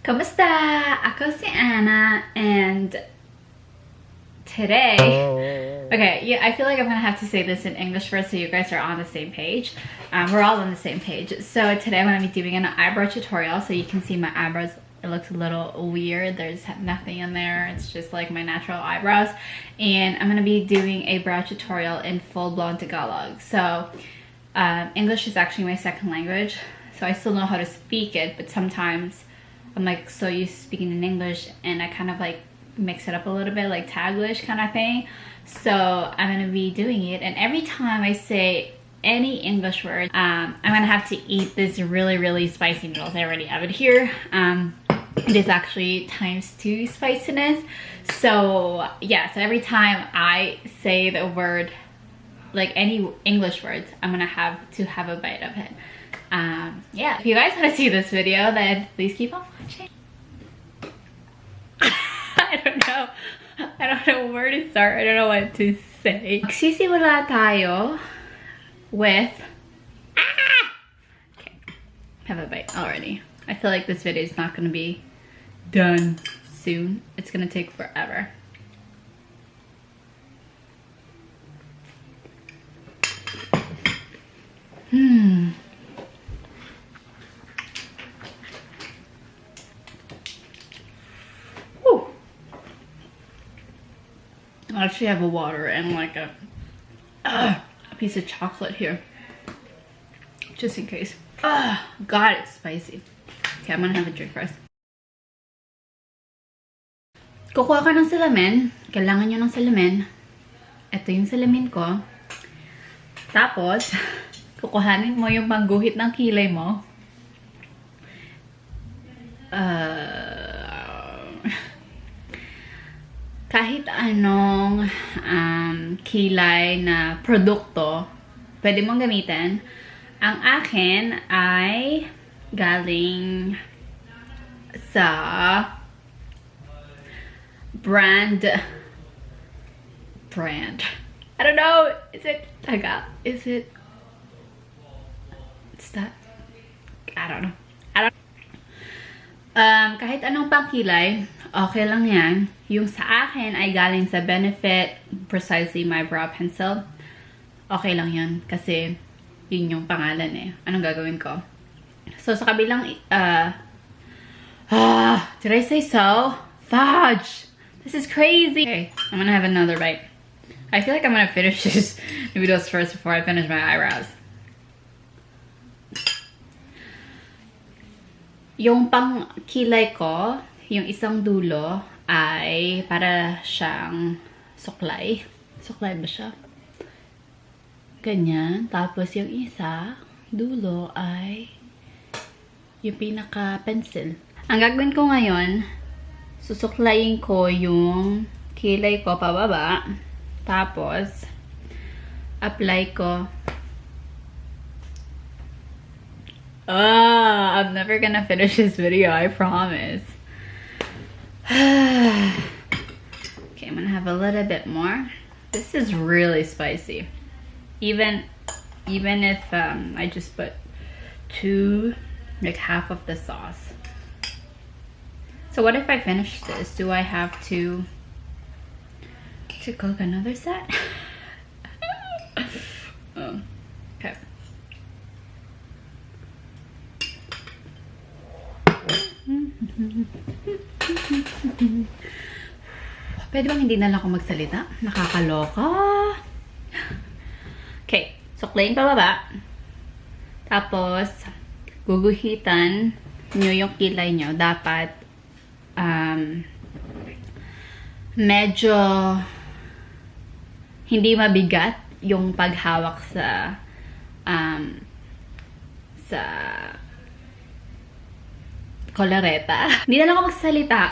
Kamusta? Ako si Anna, and today, okay, yeah, I feel like I'm gonna have to say this in English first so you guys are on the same page. We're all on the same page. So today I'm gonna be doing an eyebrow tutorial, so you can see my eyebrows. It looks a little weird. There's nothing in there. It's just like my natural eyebrows. And I'm gonna be doing a brow tutorial in full-blown Tagalog. So English is actually my second language, so I still know how to speak it, but sometimes I'm like so used to speaking in English and I kind of like mix it up a little bit, like Taglish kind of thing. So I'm gonna be doing it, and every time I say any English word, I'm gonna have to eat this really spicy noodles. I already have it here. It is actually ×2 spiciness. So yeah, so every time I say the word, like any English words, I'm gonna have to have a bite of it. Yeah, if you guys want to see this video, then please keep on watching. I don't know where to start. I don't know what to say. Magsisimula tayo with okay, have a bite already. I feel like this video is not gonna be done soon. It's gonna take forever. I actually have a water and like a piece of chocolate here, just in case. God, it's spicy. Okay, I'm gonna have a drink first. Kukuha ka ng salamin. Kailangan nyo ng salamin. Ito yung salamin ko. Tapos, kukuhanin mo yung pangguhit ng kilay mo. Kahit anong kilay na produkto, pwede mong gamitin. Ang akin ay galing sa brand. I don't know. Is it Tagalog? Is it? It's that? I don't know. Kahit anong pangkilay, okay lang yan. Yung sa akin ay galing sa Benefit, precisely my brow pencil. Okay lang yan kasi yun yung pangalan eh. Anong gagawin ko? So sa kabilang, did I say so? Fudge! This is crazy! Okay, I'm gonna have another bite. I feel like I'm gonna finish these noodles first before I finish my eyebrows. Yung pang kilay ko, yung isang dulo ay para siyang suklay. Suklay ba siya? Ganyan. Tapos yung isa, dulo ay yung pinaka-pencil. Ang gagawin ko ngayon, susuklayin ko yung kilay ko pababa. Tapos, apply ko. I'm never gonna finish this video, I promise. Okay, I'm gonna have a little bit more. This is really spicy. Even if I just put like half of the sauce. So what if I finish this? Do I have to cook another set? Oh, okay. Pwede bang hindi na lang ako magsalita? Nakakaloka. Okay, suklayin pababa. Tapos, guguhitan nyo yung kilay nyo. Dapat, medyo hindi mabigat yung paghawak sa kolareta. Hindi na lang ako magsasalita.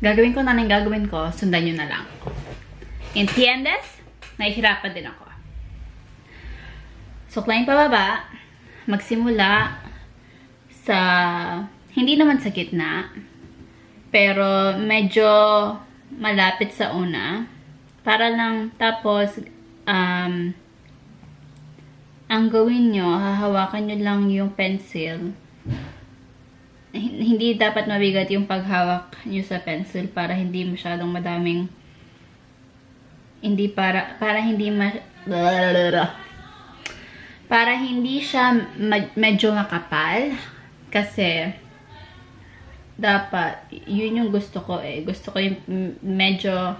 Gagawin ko na ng gagawin ko. Sundan nyo na lang. Entiendes? Nahihirapan din ako. Suklayin pababa. Magsimula sa, hindi naman sa gitna, pero medyo malapit sa una. Para lang, tapos, ang gawin nyo, hahawakan nyo lang yung pencil hindi dapat mabigat yung paghawak nyo sa pencil para hindi masyadong madaming, para hindi siya medyo makapal. Kasi dapat, yun yung gusto ko eh. Gusto ko yung medyo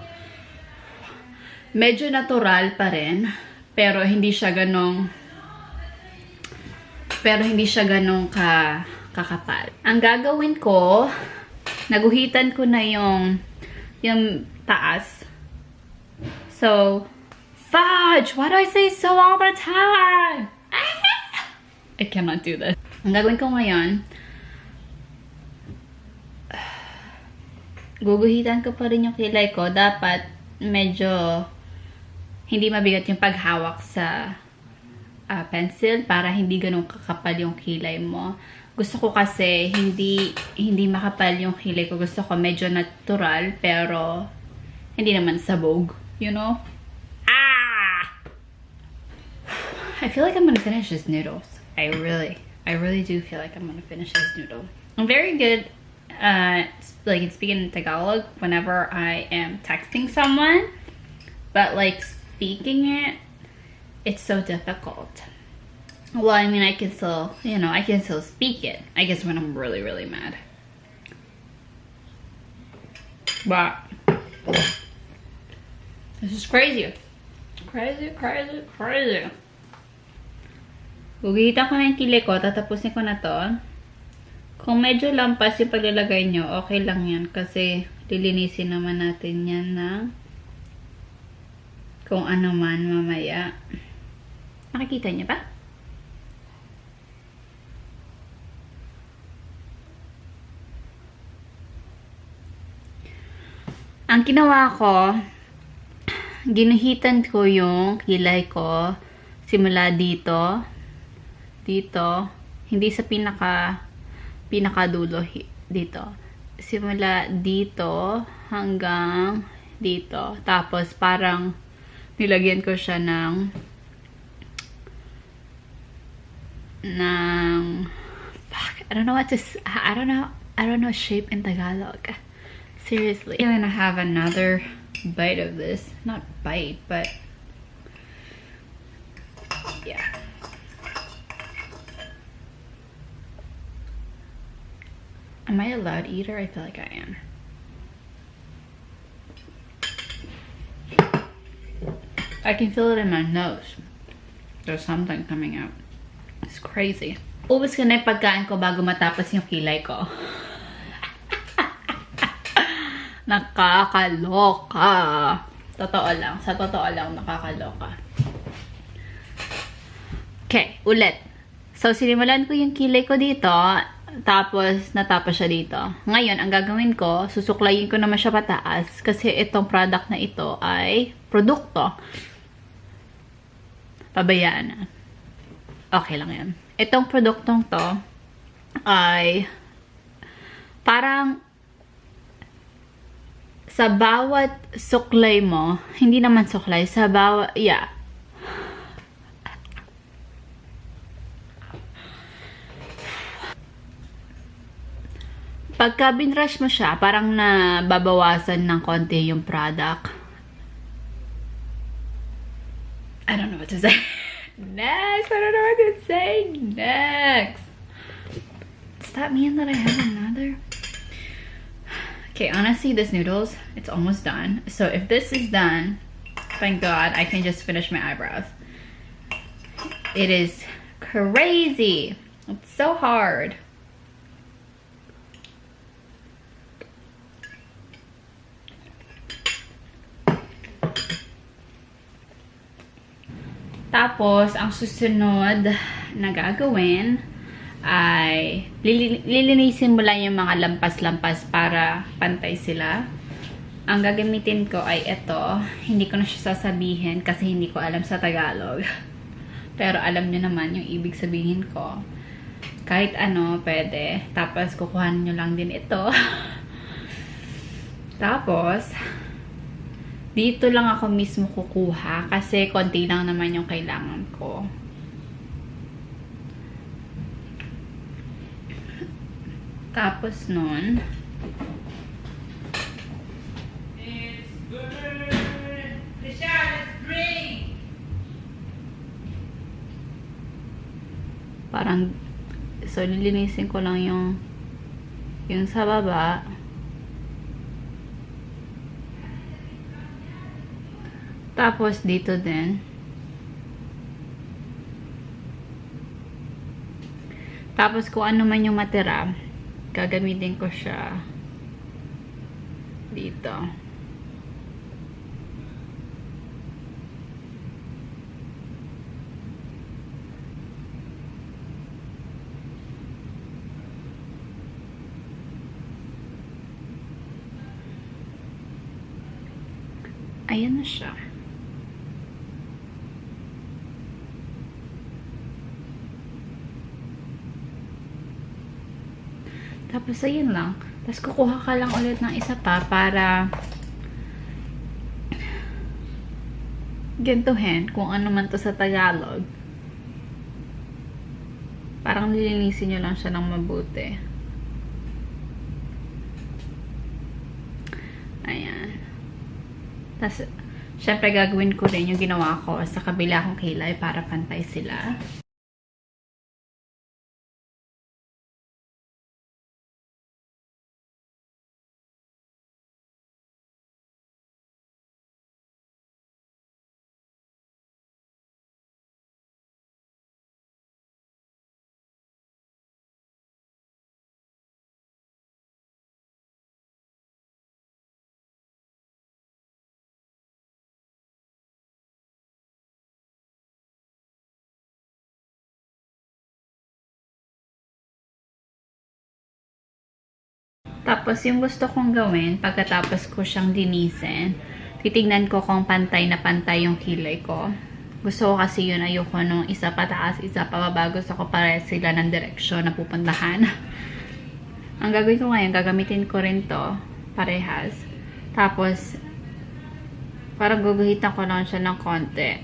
natural pa rin, pero hindi siya ganong kakapal. Ang gagawin ko, naguhitan ko na yung taas. So, fudge! Why do I say so all the time? I cannot do this. Ang gagawin ko ngayon, guguhitan ko pa rin yung kilay ko. Dapat medyo hindi mabigat yung paghawak sa pencil para hindi ganun kakapal yung kilay mo. Gusto ko kasi hindi makapal yung kilay ko. Gusto ko medyo natural pero hindi naman sabog, you know? I feel like I'm gonna finish this noodles. I really do feel like I'm gonna finish this noodle. I'm very good like speaking in Tagalog whenever I am texting someone, but like speaking it's so difficult. Well, I mean, I can still, I can still speak it. I guess when I'm really, really mad. But this is crazy. Crazy. Gugitan ko na yung kilay ko. Tatapusin ko na to. Kung medyo lampas yung paglalagay nyo, okay lang yan. Kasi lilinisin naman natin yan ng kung ano man mamaya. Nakikita niyo ba? Ang ginawa ko, ginuhitan ko yung kilay ko simula dito, hindi sa pinakadulo dito. Simula dito hanggang dito. Tapos parang nilagyan ko siya ng fuck, I don't know shape in Tagalog. Seriously. I'm gonna have another bite of this. Not bite, but yeah. Am I a loud eater? I feel like I am. I can feel it in my nose. There's something coming out. It's crazy. Ubus ko na yung pagkain ko bago matapos yung kilay ko. Nakakaloka. Totoo lang. Sa totoo lang, nakakaloka. Okay, ulit. So, sinimulan ko yung kilay ko dito. Tapos, natapos siya dito. Ngayon, ang gagawin ko, susuklayin ko naman siya pataas. Kasi itong product na ito ay produkto. Pabayaan na. Okay lang yan. Itong produktong to ay parang sa bawat suklay mo, hindi naman suklay, sa bawat, yeah. Pagka binrush mo siya, parang nababawasan ng konti yung product. I don't know what to say. Next! I don't know what to say next. Does that mean that I have another? Okay, honestly, this noodles, it's almost done. So if this is done, thank God, I can just finish my eyebrows. It is crazy. It's so hard. Tapos, ang susunod na gagawin ay lilinisin mo lang yung mga lampas-lampas para pantay sila. Ang gagamitin ko ay ito. Hindi ko na siya sasabihin kasi hindi ko alam sa Tagalog. Pero alam nyo naman yung ibig sabihin ko. Kahit ano, pwede. Tapos, kukuhanin nyo lang din ito. Tapos, dito lang ako mismo kukuha kasi konti lang naman yung kailangan ko. Tapos nun, parang, so lilinisin ko lang yung sa baba. Tapos dito din. Tapos kung ano man yung matira, gagamitin ko siya dito. Ayan na siya. Tapos, ayun lang. Tapos, kukuha ka lang ulit ng isa pa para gantuhin kung ano man to sa Tagalog. Parang lilinisin nyo lang siya ng mabuti. Ayan. Tapos, syempre gagawin ko rin yung ginawa ko sa kabila kong kilay para pantay sila. Tapos, yung gusto kong gawin, pagkatapos ko siyang linisin, titignan ko kung pantay na pantay yung kilay ko. Gusto ko kasi yun, ayoko nung isa pataas, isa pababa. Gusto ko pare sila ng direksyon na pupuntahan. Ang gagawin ko ngayon, gagamitin ko rin to, parehas. Tapos, parang guguhitan ko lang siya ng konti.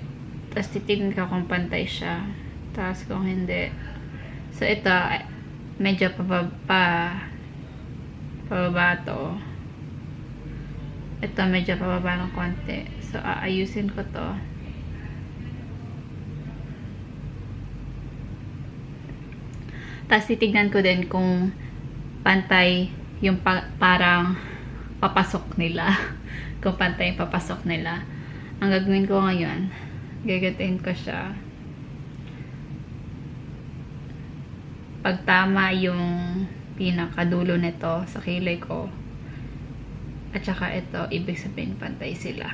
Tapos, titignan ko kung pantay siya. Tapos, kung hindi. So, ito, medyo pababa to. Ito, medyo pababa ng konti. So, aayusin ko to. Tapos, titignan ko din kung pantay yung parang papasok nila. Kung pantay yung papasok nila. Ang gagawin ko ngayon, gagatiin ko siya. Pag tama yung pinakadulo nito sa kilay ko, at saka ito, ibig sabihin pantay sila.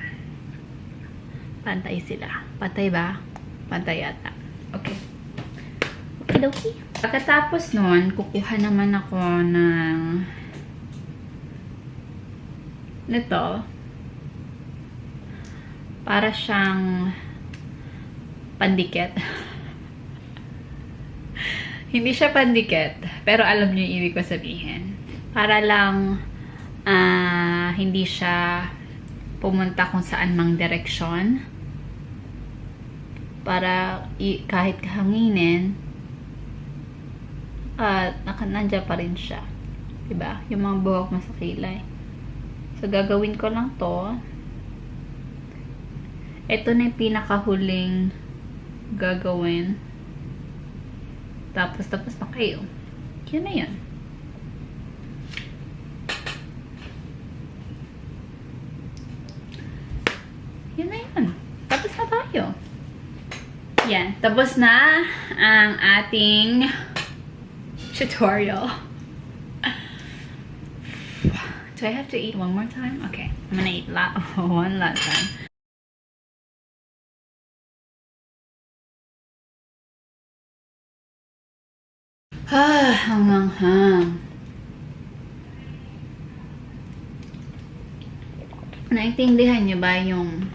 Pantay sila. Pantay ba? Pantay yata. Okay. Okay. Pagkatapos nun, kukuha naman ako ng nito para siyang pandikit. Hindi siya pandikit, pero alam niyo yung ibig ko sabihin. Para lang hindi siya pumunta kung saan mang direksyon. Para kahit hanginin, nandiyan pa rin siya. Diba? Yung mga buhok mo sa kilay. So, gagawin ko lang to. Ito na yung pinakahuling gagawin. Tapos na kayo. Yun na yun. Yun na yun. Tapos na tayo. Yan. Tapos na ang ating tutorial. Do I have to eat one more time? Okay. I'm gonna eat one last time. Hanghang. Naintindihan niyo ba yung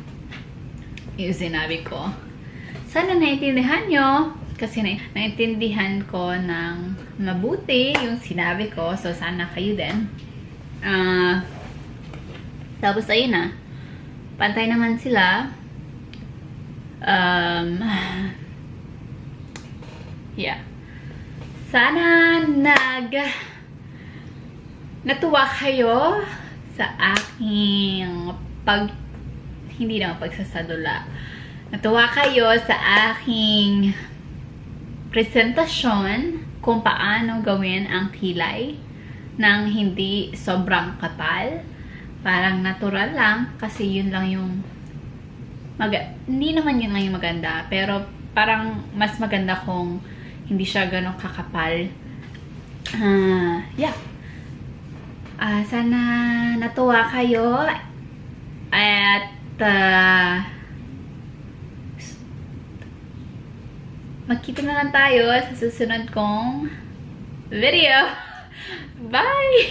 sinabi ko? Sana naintindihan niyo. Kasi naintindihan ko ng mabuti yung sinabi ko. So, sana kayo din. Tapos, ayun na. Pantay naman sila. Yeah. Sana natuwa kayo sa aking hindi naman pagsasadula. Natuwa kayo sa aking presentasyon kung paano gawin ang kilay ng hindi sobrang kapal. Parang natural lang kasi yun lang yung hindi naman yun lang yung maganda, pero parang mas maganda kung hindi siya ganun kakapal. Yeah. Sana natuwa kayo at magkita na lang tayo sa susunod kong video. Bye!